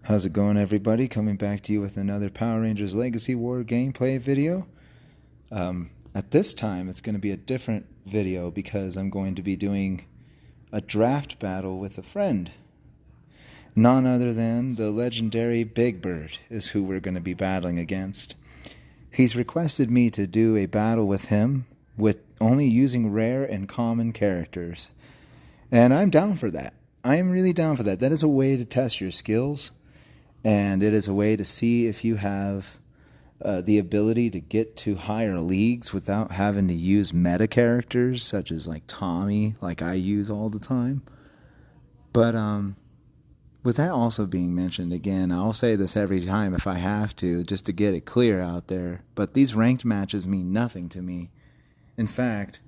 How's it going, everybody? Coming back to you with another Power Rangers Legacy War gameplay video. At this time, it's going to be a different video because I'm going to be doing a draft battle with a friend. None other than the legendary Big Bird is who we're going to be battling against. He's requested me to do a battle with him with only using rare and common characters. And I'm down for that. I am really down for that. That is a way to test your skills. And it is a way to see if you have the ability to get to higher leagues without having to use meta characters such as like Tommy, like I use all the time. But with that also being mentioned, again, I'll say this every time if I have to, just to get it clear out there. But these ranked matches mean nothing to me. In fact,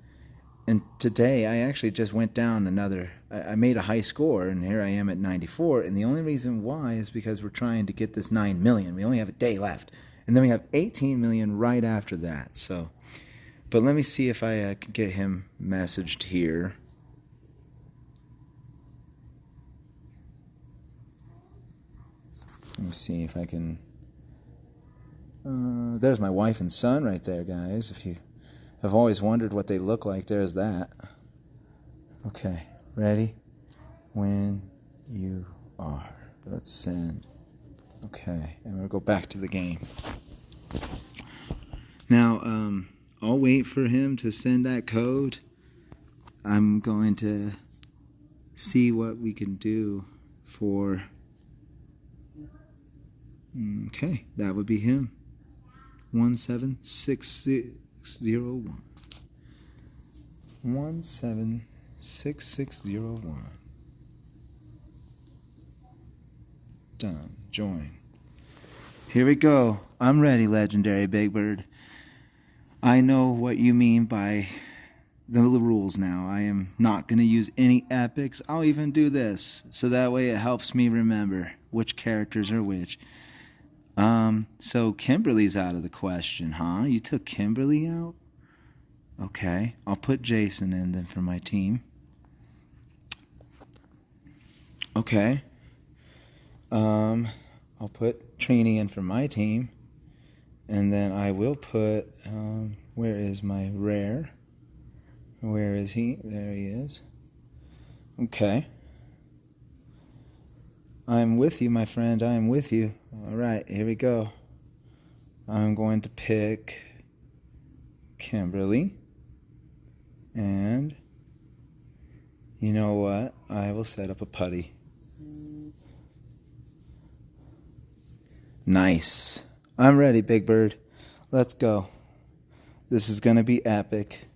and today I actually just went down another. I made a high score, and here I am at 94. And the only reason why is because we're trying to get this 9 million. We only have a day left, and then we have 18 million right after that. So, but let me see if I can get him messaged here. Let me see if I can. There's my wife and son right there, guys. If you have always wondered what they look like, there's that. Okay, ready? When you are. Let's send. Okay, and we'll go back to the game. Now, I'll wait for him to send that code. I'm going to see what we can do for. Okay, that would be him. 17601. 176601. Done. Join. Here we go. I'm ready, legendary Big Bird. I know what you mean by the rules now. I am not going to use any epics. I'll even do this, so that way it helps me remember which characters are which. So Kimberly's out of the question, huh? You took Kimberly out? Okay, I'll put Jason in then for my team. Okay. I'll put Trini in for my team. And then I will put, where is my rare? Where is he? There he is. Okay. I'm with you, my friend. I am with you. All right, here we go. I'm going to pick Kimberly. And you know what? I will set up a putty. Nice. I'm ready, Big Bird. Let's go. This is going to be epic.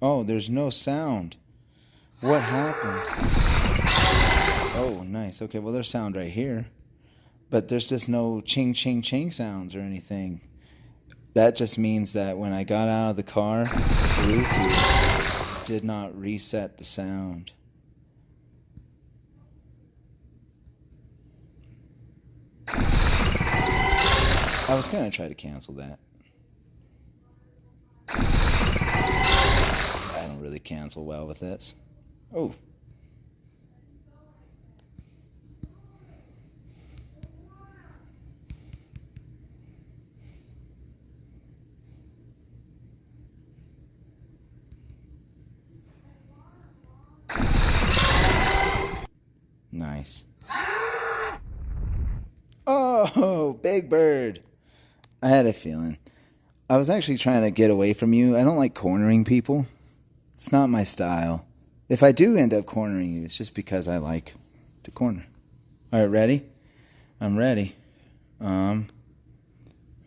Oh, there's no sound. What happened? Oh, nice. Okay, well, there's sound right here. But there's just no ching, ching, ching sounds or anything. That just means that when I got out of the car, the Bluetooth did not reset the sound. I was going to try to cancel that. I don't really cancel well with this. Oh. Nice. Oh, Big Bird. I had a feeling. I was actually trying to get away from you. I don't like cornering people. It's not my style. If I do end up cornering you, it's just because I like to corner. All right, ready? I'm ready.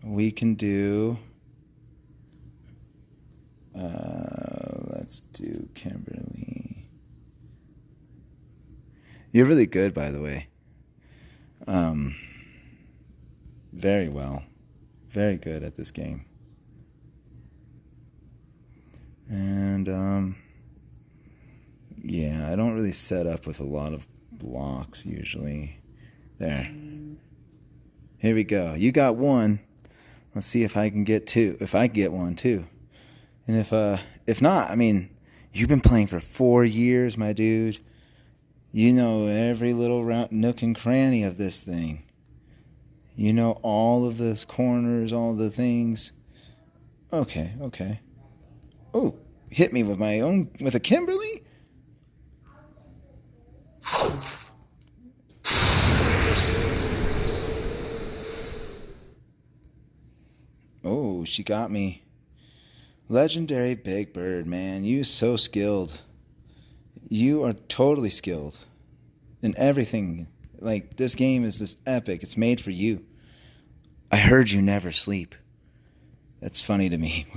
We can do... let's do Kimberly. You're really good, by the way. Very well. Very good at this game. And, yeah, I don't really set up with a lot of blocks usually. There. Here we go. You got one. Let's see if I can get two. If I get one, too. And if not, I mean, You've been playing for 4 years, my dude. You know every little nook and cranny of this thing. You know all of the corners, all the things. Okay. Oh, hit me with a Kimberly? Oh, she got me. Legendary Big Bird, man. You so skilled. You are totally skilled in everything. Like, this game is just epic. It's made for you. I heard you never sleep. That's funny to me.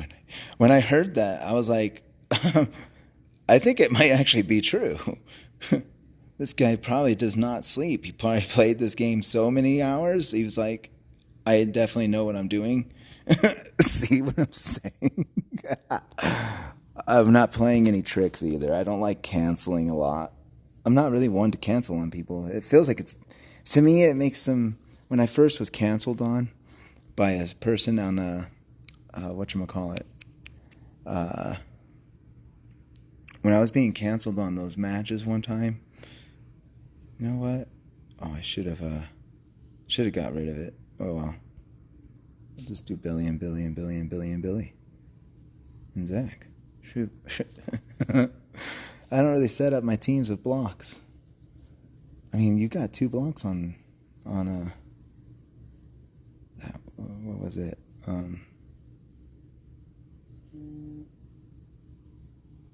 When I heard that, I was like, I think it might actually be true. This guy probably does not sleep. He probably played this game so many hours. He was like, I definitely know what I'm doing. See what I'm saying? I'm not playing any tricks either. I don't like canceling a lot. I'm not really one to cancel on people. It feels like to me, it makes them, when I first was canceled on by a person on whatchamacallit, when I was being canceled on those matches one time, you know what? Oh, I should have got rid of it. Oh well. I'll just do Billy and Zach. Shoot. I don't really set up my teams with blocks. I mean, you got 2 blocks on what was it?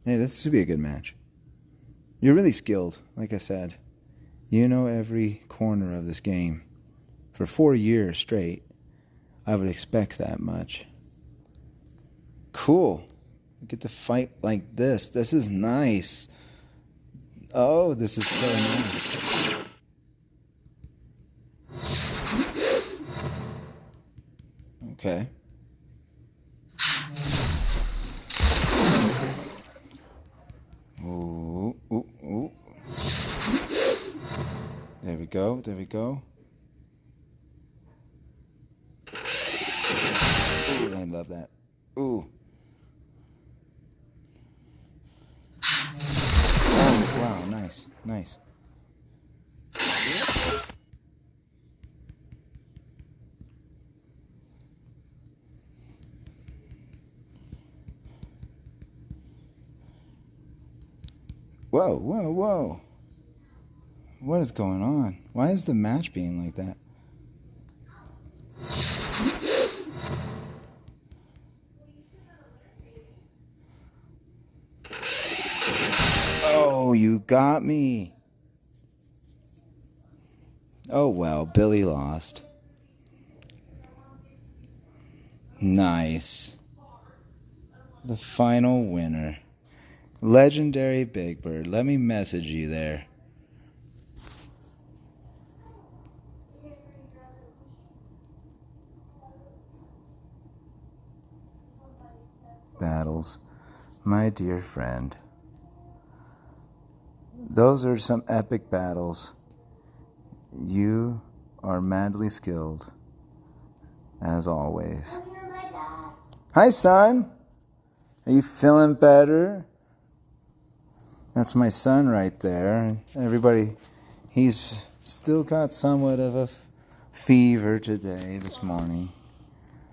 Hey, this should be a good match. You're really skilled, like I said. You know every corner of this game. For 4 years straight, I would expect that much. Cool. We get to fight like this. This is nice. Oh, this is so nice. Okay. Ooh. There we go. Ooh, I love that. Ooh. Oh, wow, nice. Whoa. What is going on? Why is the match being like that? Oh, you got me. Oh, well, Billy lost. Nice. The final winner. Legendary Big Bird. Let me message you there. Battles, my dear friend. Those are some epic battles. You are madly skilled, as always. Hi, son. Are you feeling better? That's my son right there. Everybody, he's still got somewhat of a fever today, this morning.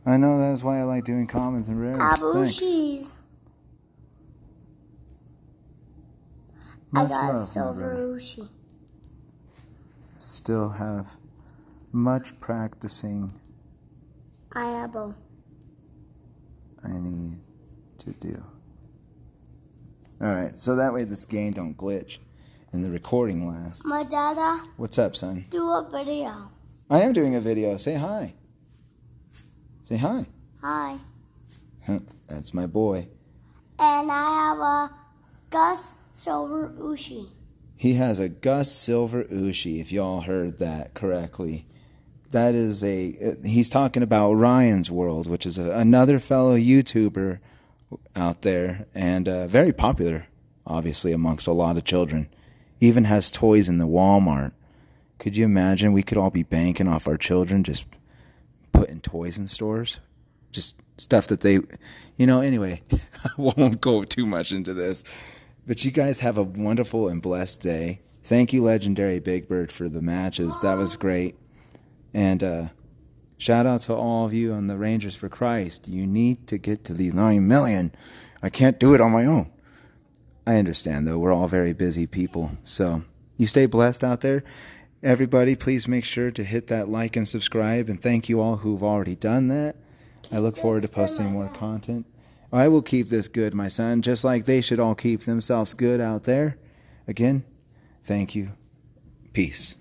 I know that's why I like doing commons and rares. Thanks. I got a silver Ushi. Still have much practicing I need to do. Alright, so that way this game don't glitch and the recording lasts. My dada. What's up, son? Do a video. I am doing a video. Say hi. Say hi. Hi. That's my boy. And I have a Gus Silver Ushi. He has a Gus Silver Ushi, if y'all heard that correctly. That is he's talking about Ryan's World, which is another fellow YouTuber out there, and very popular, obviously, amongst a lot of children. Even has toys in the Walmart. Could you imagine we could all be banking off our children just putting toys in stores? Just stuff that they, anyway, I won't go too much into this. But you guys have a wonderful and blessed day. Thank you, Legendary Big Bird, for the matches. That was great. And shout out to all of you on the Rangers for Christ. You need to get to the 9 million. I can't do it on my own. I understand, though. We're all very busy people. So you stay blessed out there. Everybody, please make sure to hit that like and subscribe. And thank you all who've already done that. I look forward to posting more content. I will keep this good, my son, just like they should all keep themselves good out there. Again, thank you. Peace.